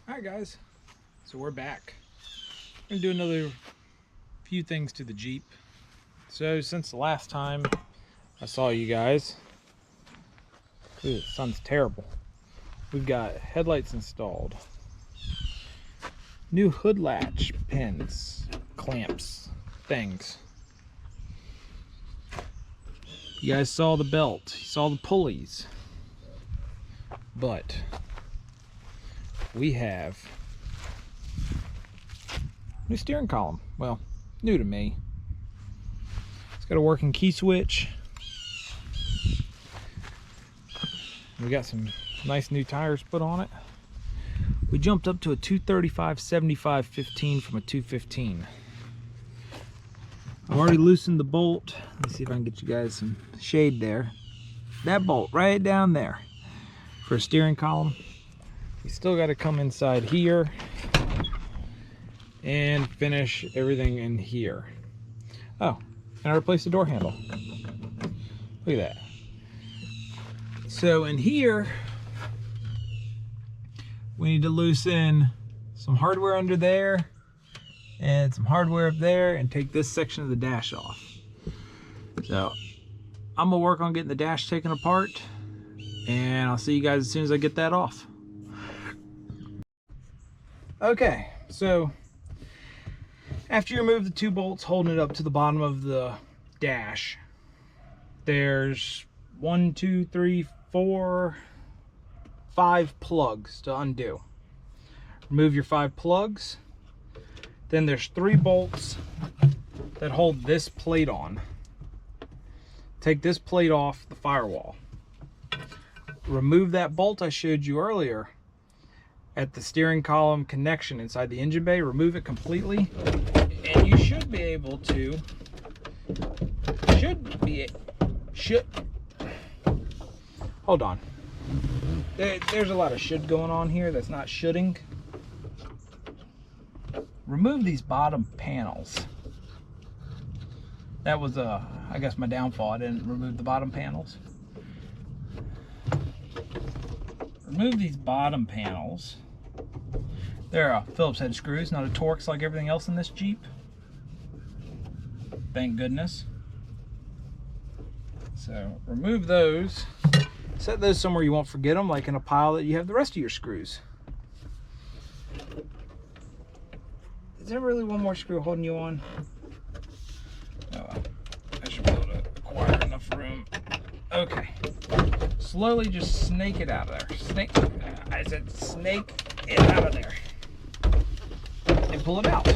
Alright guys, so we're back. I'm gonna do another few things to the Jeep. So since the last time I saw you guys, ooh, the sun's terrible. We've got headlights installed, new hood latch pins, clamps, things. You guys saw the belt, you saw the pulleys, but we have new steering column. Well, new to me. It's got a working key switch. We got some nice new tires put on it. We jumped up to a 235 75 15 from a 215. I've already loosened the bolt. Let's see if I can get you guys some shade there. That bolt right down there for a steering column. We still got to come inside here and finish everything in here. Oh, and I replaced the door handle. Look at that. So in here, we need to loosen some hardware under there and some hardware up there and take this section of the dash off. So I'm gonna work on getting the dash taken apart, and I'll see you guys as soon as I get that off. Okay, so after you remove the two bolts holding it up to the bottom of the dash, there's 1, 2, 3, 4, 5 plugs to undo. Remove your 5 plugs. Then there's 3 bolts that hold this plate on. Take this plate off the firewall. Remove that bolt I showed you earlier at the steering column connection inside the engine bay. Remove it completely, and you should be able to, hold on. There's a lot of should going on here that's not shoulding. Remove these bottom panels. That was I guess my downfall. I didn't remove the bottom panels. Remove these bottom panels. They're Phillips head screws, not a Torx like everything else in this Jeep. Thank goodness. So remove those. Set those somewhere you won't forget them, like in a pile that you have the rest of your screws. Is there really one more screw holding you on? Oh well. I should be able to acquire enough room. Okay. Slowly just snake it out of there. I said snake it out of there. And pull it out.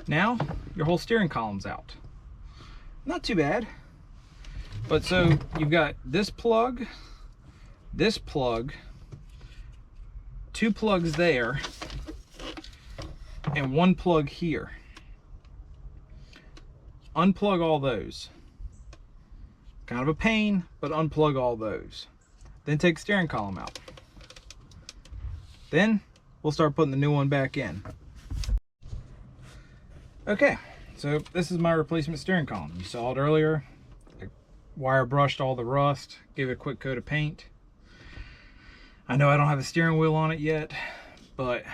Now, your whole steering column's out. Not too bad. But so, you've got this plug, 2 plugs there, and 1 plug here. Unplug all those. Kind of a pain, but unplug all those. Then take the steering column out. Then we'll start putting the new one back in. Okay, so this is my replacement steering column. You saw it earlier. I wire brushed all the rust, gave it a quick coat of paint. I know I don't have a steering wheel on it yet, but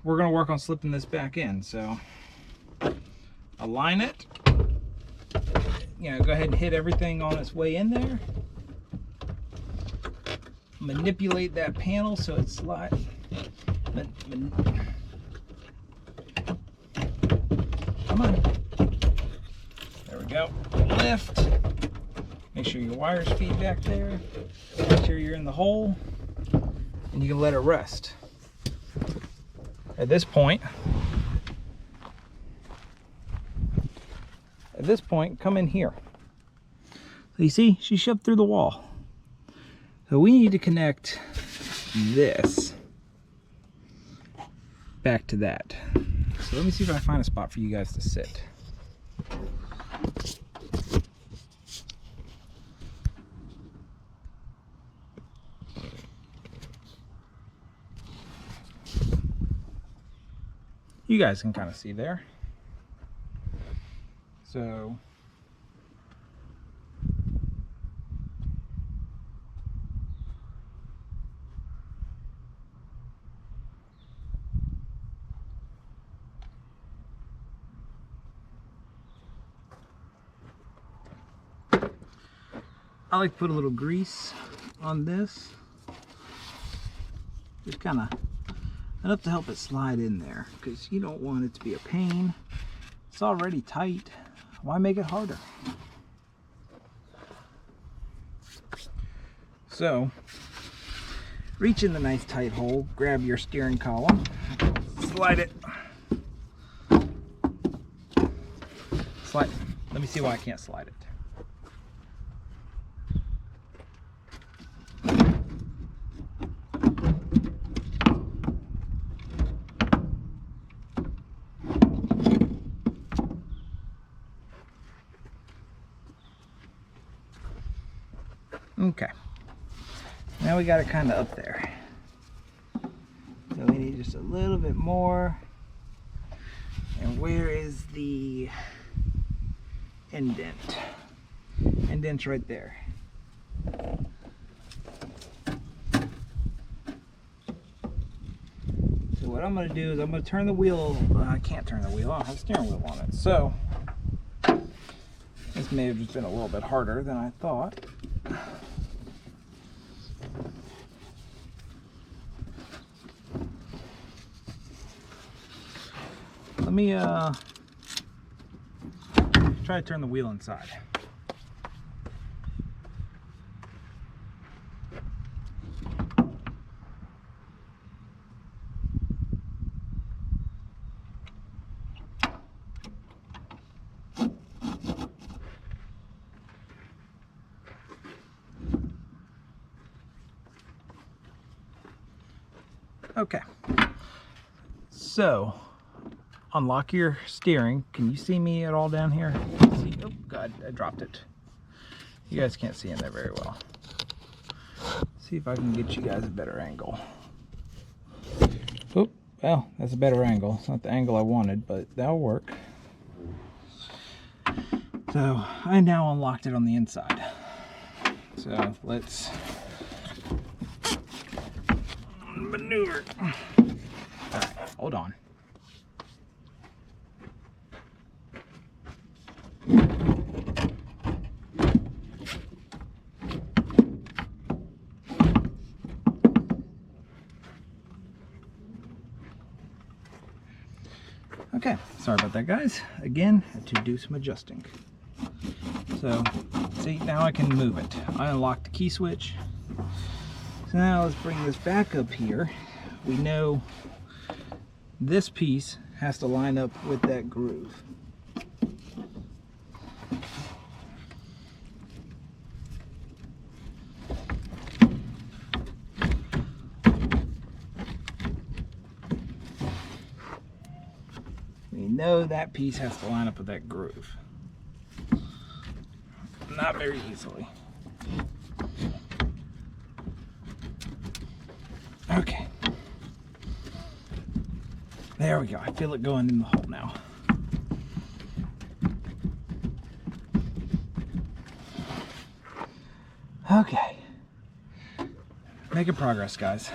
we're gonna work on slipping this back in. So align it. You know, go ahead and hit everything on its way in there. Manipulate that panel so it slides. Come on. There we go. Lift. Make sure your wires feed back there. Make sure you're in the hole. And you can let it rest. At this point, come in here. So you see, she shoved through the wall. So we need to connect this back to that. So let me see if I can find a spot for you guys to sit. You guys can kind of see there. So I like to put a little grease on this. Just kind of enough to help it slide in there, because you don't want it to be a pain. It's already tight. Why make it harder? So, reach in the nice tight hole, grab your steering column, slide it. Slide. Let me see why I can't slide it. Okay, now we got it kind of up there, so we need just a little bit more. And where is the indent? Indent's right there. So what I'm going to do is I'm going to turn the wheel. I can't turn the wheel, I don't have a steering wheel on it, so this may have just been a little bit harder than I thought. Let me try to turn the wheel inside. Okay, so unlock your steering. Can you see me at all down here? See? Oh God, I dropped it. You guys can't see in there very well. See if I can get you guys a better angle. Oh, well, that's a better angle. It's not the angle I wanted, but that'll work. So I now unlocked it on the inside. So let's maneuver. All right, hold on. Okay, sorry about that, guys. Again, had to do some adjusting. So, see, now I can move it. I unlocked the key switch. So now let's bring this back up here. We know this piece has to line up with that groove. We know that piece has to line up with that groove. Not very easily. Okay. There we go. I feel it going in the hole now. Okay. Making progress, guys.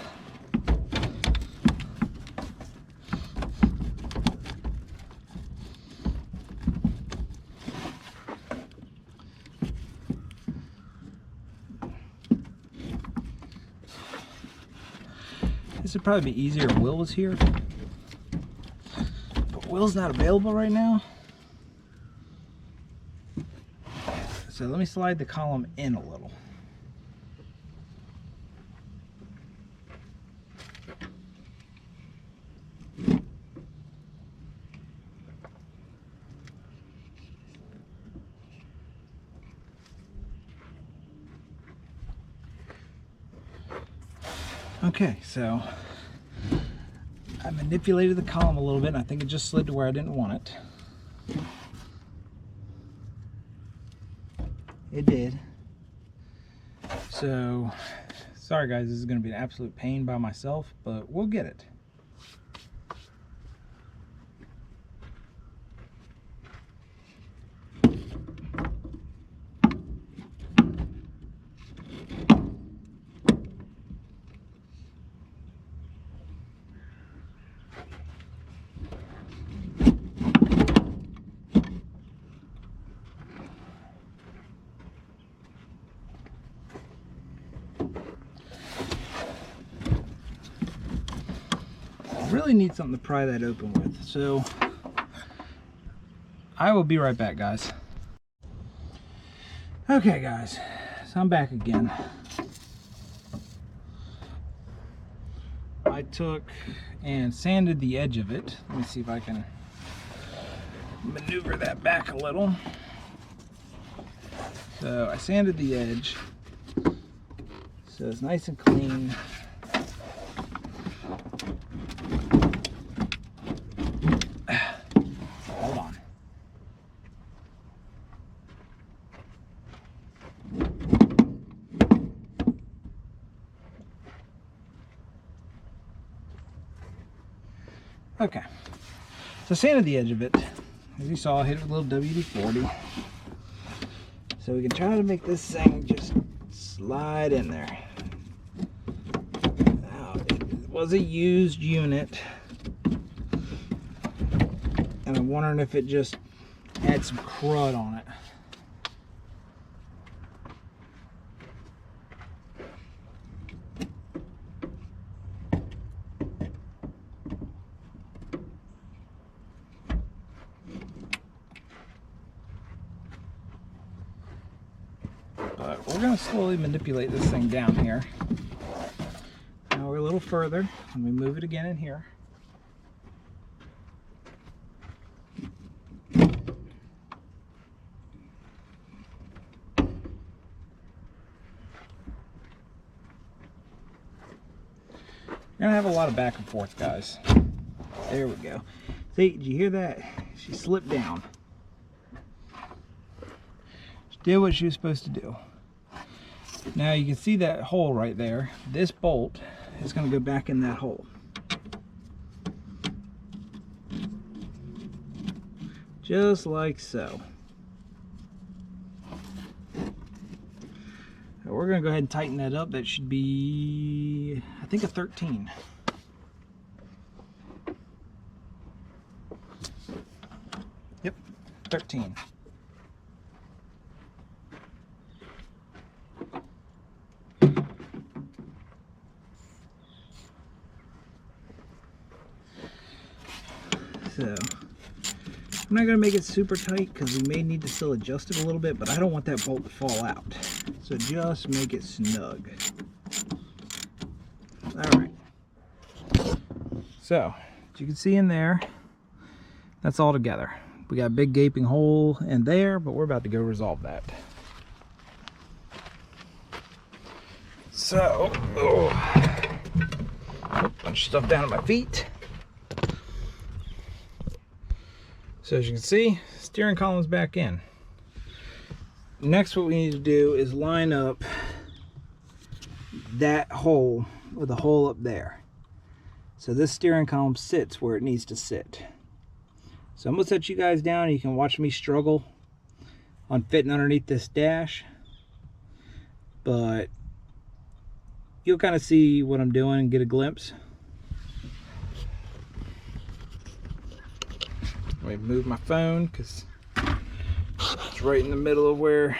This would probably be easier if Will was here. But Will's not available right now. So let me slide the column in a little. Okay, so I manipulated the column a little bit, and I think it just slid to where I didn't want it. It did. So, sorry guys, this is going to be an absolute pain by myself, but we'll get it. really need something to pry that open with. So I will be right back, guys. Okay, guys, so I'm back again. I took and sanded the edge of it. Let me see if I can maneuver that back a little. So I sanded the edge so it's nice and clean. Hold on. Okay, so sanded the edge of it. As you saw, I hit it with a little WD-40. So we can try to make this thing just slide in there. Now, it was a used unit, and I'm wondering if it just had some crud on it. But we're going to slowly manipulate this thing down here. Now we're a little further. Let me move it again in here. We're going to have a lot of back and forth, guys. There we go. See, did you hear that? She slipped down. She did what she was supposed to do. Now you can see that hole right there. This bolt is going to go back in that hole. Just like so. We're going to go ahead and tighten that up. That should be, I think, a 13. Yep, 13. So, I'm not going to make it super tight because we may need to still adjust it a little bit, but I don't want that bolt to fall out. So just make it snug. Alright. So, as you can see in there, that's all together. We got a big gaping hole in there, but we're about to go resolve that. So, bunch of stuff down at my feet. So as you can see, steering column's back in. Next, what we need to do is line up that hole with a hole up there. So this steering column sits where it needs to sit. So I'm gonna set you guys down. You can watch me struggle on fitting underneath this dash, but you'll kind of see what I'm doing and get a glimpse. Let me move my phone because it's right in the middle of where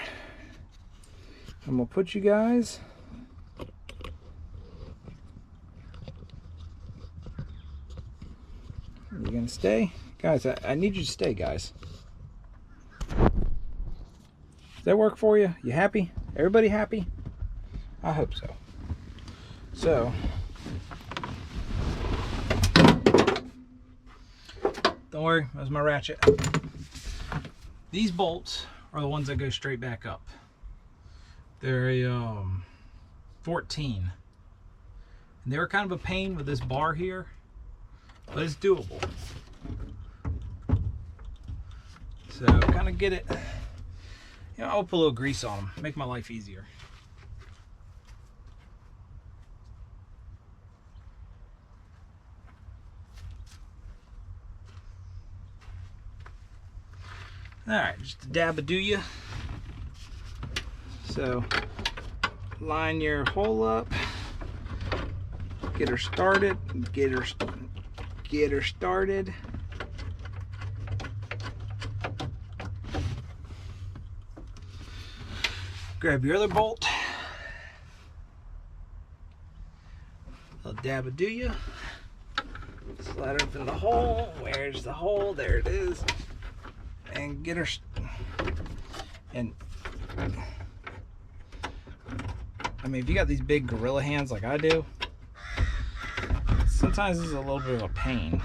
I'm gonna put you guys. You gonna stay? Guys, I need you to stay, guys. Does that work for you? You happy? Everybody happy? I hope so. So, don't worry, that was my ratchet. These bolts are the ones that go straight back up. They're a 14. And they were kind of a pain with this bar here, but it's doable. So kind of get it, you know, I'll put a little grease on them, make my life easier. Alright, just a dab of do ya. So line your hole up, get her started, get her started. Grab your other bolt, a little dab of do ya. Slide open the hole. Where's the hole? There it is. And get her. And I mean, if you got these big gorilla hands like I do, sometimes this is a little bit of a pain.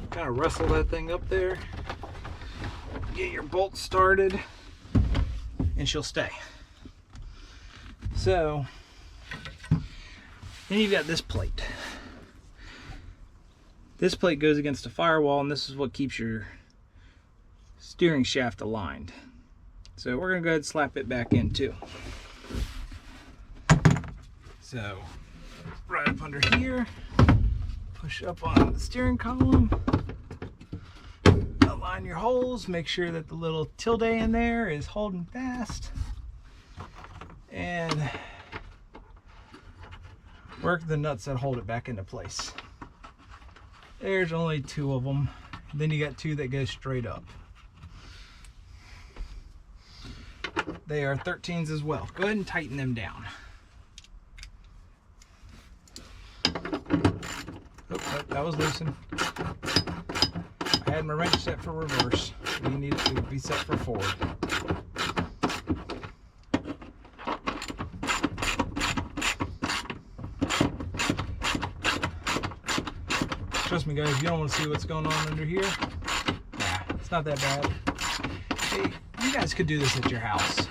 Kind of wrestle that thing up there, get your bolt started, and she'll stay. So then you've got this plate. This plate goes against a firewall, and this is what keeps your steering shaft aligned. So we're gonna go ahead and slap it back in too. So right up under here, push up on the steering column, align your holes, make sure that the little tilde in there is holding fast, and work the nuts that hold it back into place. There's only 2 of them. Then you got 2 that go straight up. They are 13s as well. Go ahead and tighten them down. Oh, that was loosened. I had my wrench set for reverse. You need it to be set for forward. Trust me guys, if you don't want to see what's going on under here, nah, it's not that bad. Hey, you guys could do this at your house.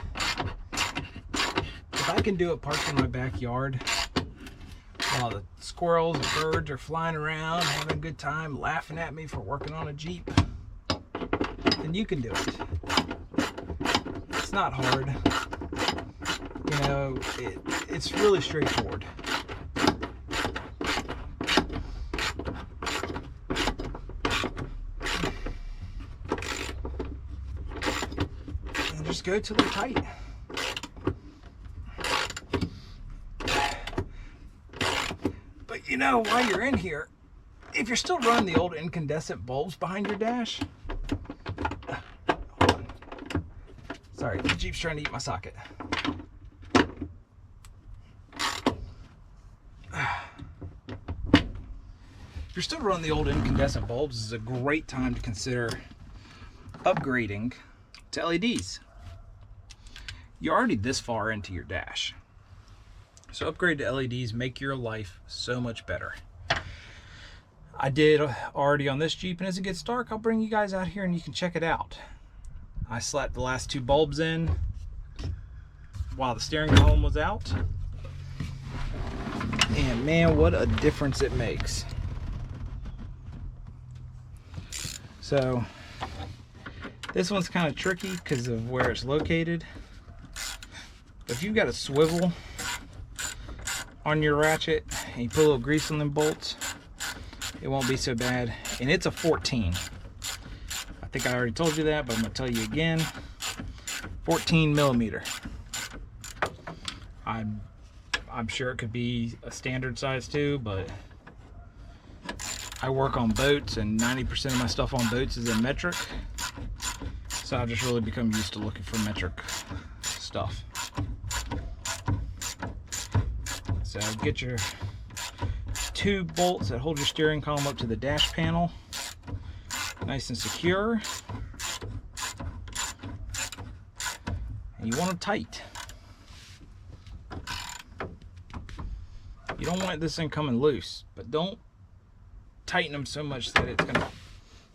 If I can do it parked in my backyard while the squirrels and birds are flying around, having a good time, laughing at me for working on a Jeep, then you can do it. It's not hard. You know, it's really straightforward. And just go till they're tight. But you know, while you're in here, if you're still running the old incandescent bulbs behind your dash, hold on. Sorry, the Jeep's trying to eat my socket. If you're still running the old incandescent bulbs, this is a great time to consider upgrading to LEDs. You're already this far into your dash. So upgrade to LEDs, make your life so much better. I did already on this Jeep, and as it gets dark, I'll bring you guys out here and you can check it out. I slapped the last 2 bulbs in while the steering column was out. And man, what a difference it makes. So this one's kind of tricky because of where it's located. If you've got a swivel on your ratchet and you put a little grease on them bolts, it won't be so bad. And it's a 14. I think I already told you that, but I'm gonna tell you again. 14 millimeter. I'm sure it could be a standard size too, but I work on boats and 90% of my stuff on boats is in metric. So I've just really become used to looking for metric stuff. So get your 2 bolts that hold your steering column up to the dash panel, nice and secure. And you want them tight. You don't want this thing coming loose, but don't tighten them so much that it's going to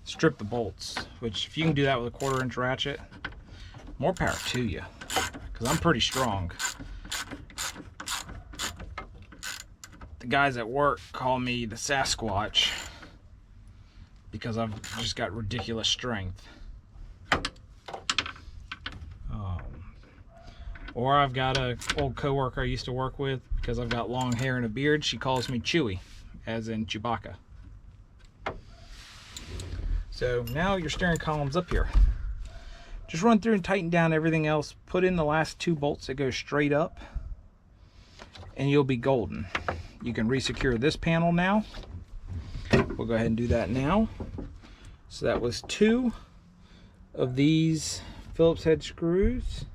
strip the bolts, which if you can do that with a 1/4-inch ratchet, more power to you, because I'm pretty strong. The guys at work call me the Sasquatch because I've just got ridiculous strength. Or I've got an old coworker I used to work with, because I've got long hair and a beard, she calls me Chewy, as in Chewbacca. So now your steering column's up here. Just run through and tighten down everything else. Put in the last 2 bolts that go straight up, and you'll be golden. You can resecure this panel now. We'll go ahead and do that now. So that was 2. of these Phillips head screws,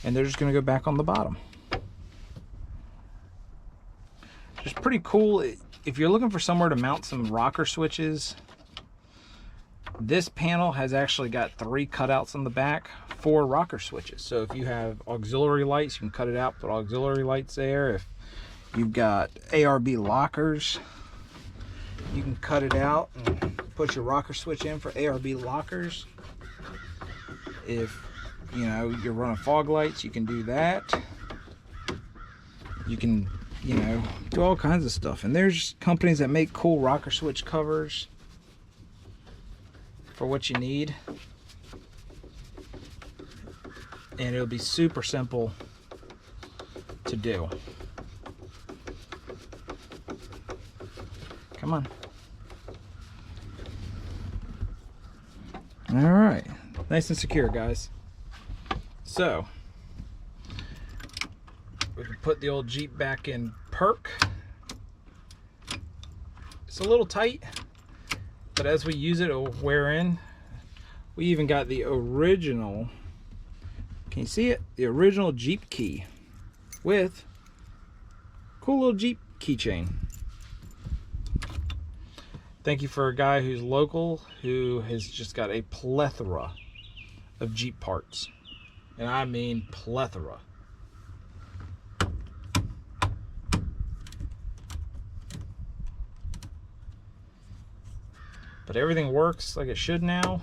and they're just going to go back on the bottom. It's pretty cool. If you're looking for somewhere to mount some rocker switches, this panel has actually got 3 cutouts on the back for rocker switches. So if you have auxiliary lights, you can cut it out, put auxiliary lights there. If you've got ARB lockers, you can cut it out and put your rocker switch in for ARB lockers. If you know you're running fog lights, you can do that. You can, you know, do all kinds of stuff. And there's companies that make cool rocker switch covers for what you need. And it'll be super simple to do. Come on. All right, nice and secure, guys. So we can put the old Jeep back in perk. It's a little tight, but as we use it, it'll wear in. We even got the original, can you see it? The original Jeep key with cool little Jeep keychain. Thank you for a guy who's local, who has just got a plethora of Jeep parts. And I mean plethora. But everything works like it should now.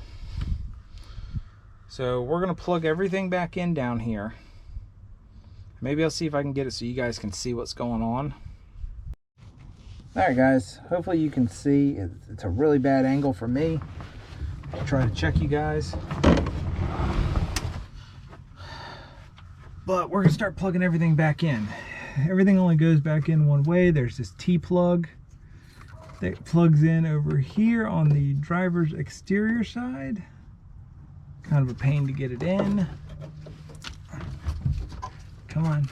So we're gonna plug everything back in down here. Maybe I'll see if I can get it so you guys can see what's going on. Alright guys, hopefully you can see. It's a really bad angle for me. I'll try to check you guys. But we're gonna start plugging everything back in. Everything only goes back in one way. There's this T-plug that plugs in over here on the driver's exterior side. Kind of a pain to get it in. Come on.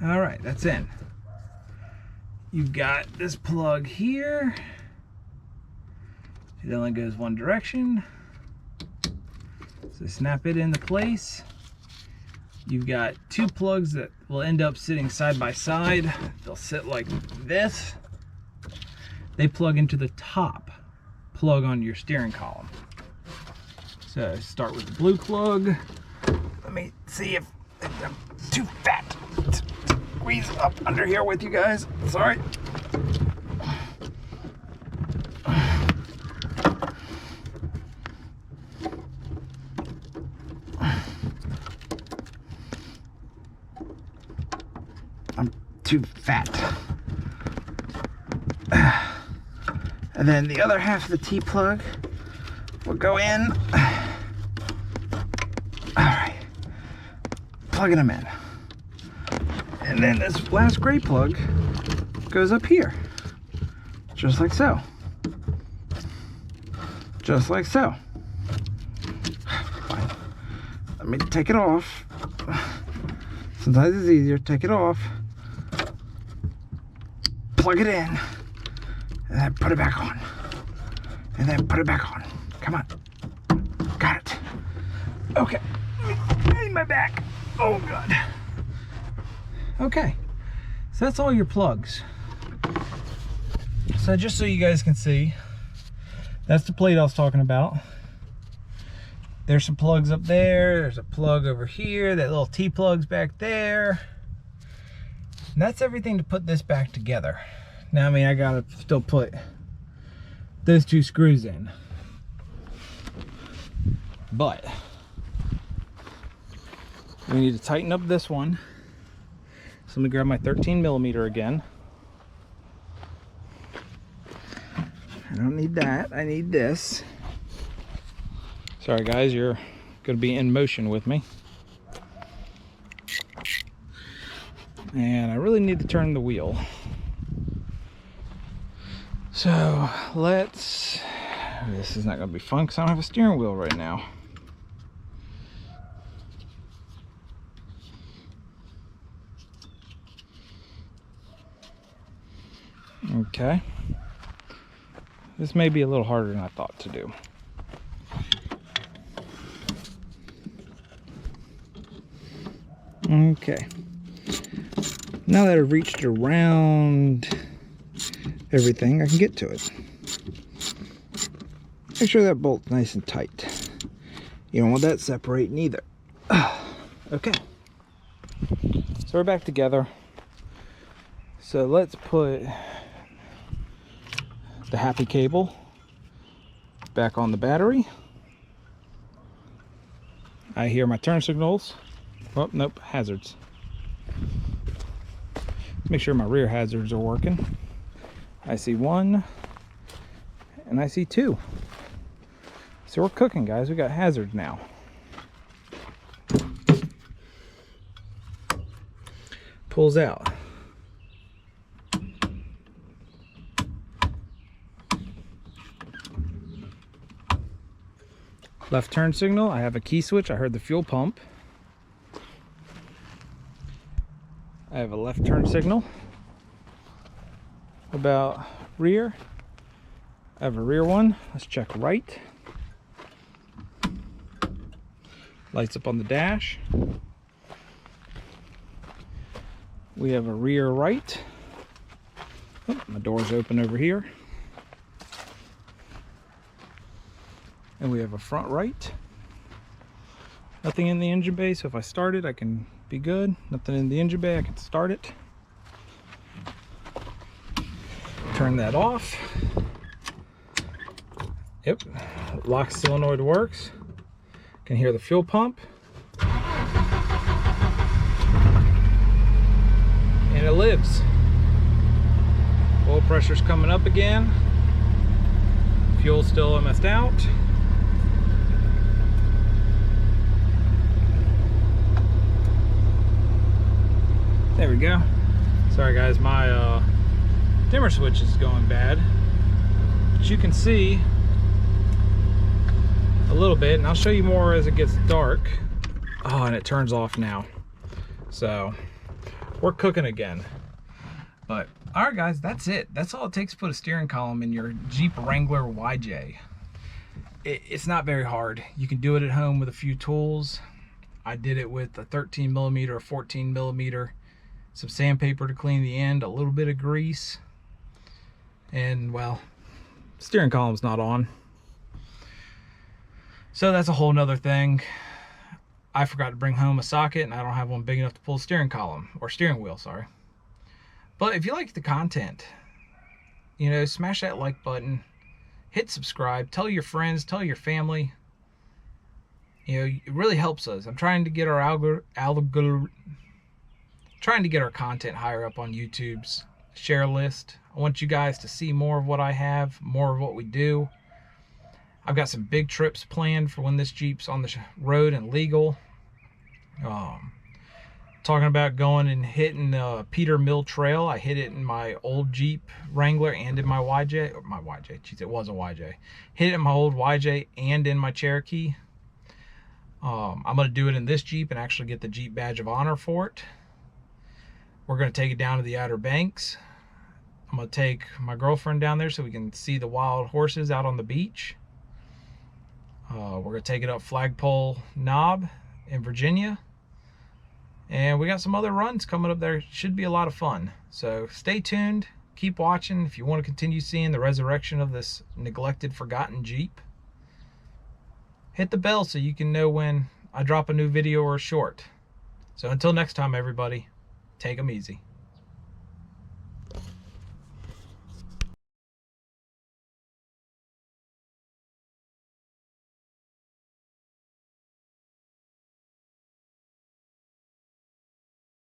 All right, that's in. You've got this plug here. It only goes one direction. So snap it into place. You've got 2 plugs that will end up sitting side by side. They'll sit like this. They plug into the top plug on your steering column. So start with the blue plug. Let me see if I'm too fat to squeeze up under here with you guys. Sorry. I'm too fat. And then the other half of the T-plug will go in. Alright. Plugging them in. And then this last gray plug goes up here. Just like so. Just like so. Fine. Let me take it off. Sometimes it's easier. Take it off. Plug it in. And then put it back on. And then put it back on. Come on. Got it. Okay. I need my back. Oh, God. Okay. So that's all your plugs. So just so you guys can see, that's the plate I was talking about. There's some plugs up there. There's a plug over here. That little T-plug's back there. And that's everything to put this back together. Now, I mean, I gotta still put those 2 screws in. But we need to tighten up this one. So let me grab my 13mm again. I don't need that. I need this. Sorry guys, you're gonna be in motion with me. And I really need to turn the wheel. So let's, this is not gonna be fun because I don't have a steering wheel right now. Okay. This may be a little harder than I thought to do. Okay. Now that I've reached around everything, I can get to it. Make sure that bolt's nice and tight. You don't want that separating either. Okay. So we're back together. So let's put the happy cable back on the battery. I hear my turn signals. Oh, nope, hazards. Make sure my rear hazards are working. I see 1 and I see 2. So we're cooking, guys. We got hazards now. Pulls out. Left turn signal. I have a key switch. I heard the fuel pump. I have a left turn signal. About rear. I have a rear one. Let's check right. Lights up on the dash. We have a rear right. Oh, my door's open over here. And we have a front right. Nothing in the engine bay, so if I start it, I can be good. Nothing in the engine bay, I can start it. Turn that off. Yep, lock solenoid works. Can hear the fuel pump. And it lives. Oil pressure's coming up again. Fuel's still MS'd out. There we go. Sorry guys, my dimmer switch is going bad. But you can see a little bit, and I'll show you more as it gets dark. Oh, and it turns off now. So we're cooking again. But all right guys, that's it. That's all it takes to put a steering column in your Jeep Wrangler YJ. It's not very hard. You can do it at home with a few tools. I did it with a 13mm, a 14mm, some sandpaper to clean the end, a little bit of grease, and well, steering column's not on. So that's a whole nother thing. I forgot to bring home a socket, and I don't have one big enough to pull a steering column, or steering wheel, sorry. But if you like the content, you know, smash that like button, hit subscribe, tell your friends, tell your family. You know, it really helps us. I'm trying to get our content higher up on YouTube's share list. I want you guys to see more of what I have, more of what we do. I've got some big trips planned for when this Jeep's on the road and legal. Talking about going and hitting the Peter Mill Trail. I hit it in my old Jeep Wrangler and in my YJ. Or my YJ, geez, it was a YJ. Hit it in my old YJ and in my Cherokee. I'm going to do it in this Jeep and actually get the Jeep Badge of Honor for it. We're going to take it down to the Outer Banks. I'm going to take my girlfriend down there so we can see the wild horses out on the beach. We're going to take it up Flagpole Knob in Virginia. And we got some other runs coming up there. Should be a lot of fun. So stay tuned. Keep watching if you want to continue seeing the resurrection of this neglected, forgotten Jeep. Hit the bell so you can know when I drop a new video or a short. So until next time, everybody, take them easy.